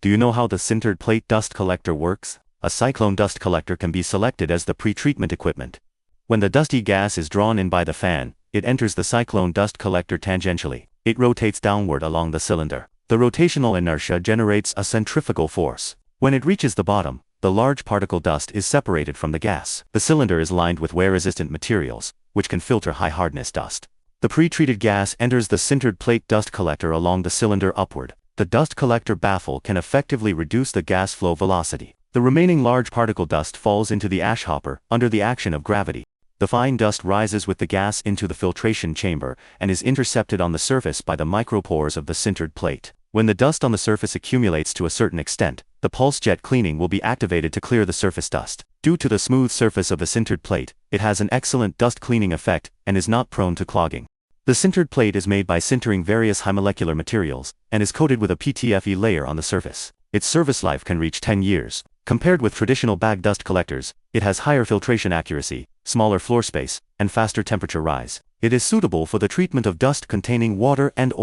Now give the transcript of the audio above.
Do you know how the sintered plate dust collector works? A Cyclone dust collector can be selected as the pre-treatment equipment. When the dusty gas is drawn in by the fan, it enters the Cyclone dust collector tangentially. It rotates downward along the cylinder. The rotational inertia generates a centrifugal force. When it reaches the bottom, the large particle dust is separated from the gas. The cylinder is lined with wear-resistant materials, which can filter high-hardness dust. The pre-treated gas enters the sintered plate dust collector along the cylinder upward. The dust collector baffle can effectively reduce the gas flow velocity. The remaining large particle dust falls into the ash hopper under the action of gravity. The fine dust rises with the gas into the filtration chamber and is intercepted on the surface by the micropores of the sintered plate. When the dust on the surface accumulates to a certain extent, the pulse jet cleaning will be activated to clear the surface dust. Due to the smooth surface of the sintered plate, it has an excellent dust cleaning effect and is not prone to clogging. The sintered plate is made by sintering various high molecular materials and is coated with a PTFE layer on the surface. Its service life can reach 10 years. Compared with traditional bag dust collectors, it has higher filtration accuracy, smaller floor space, and faster temperature rise. It is suitable for the treatment of dust containing water and oil.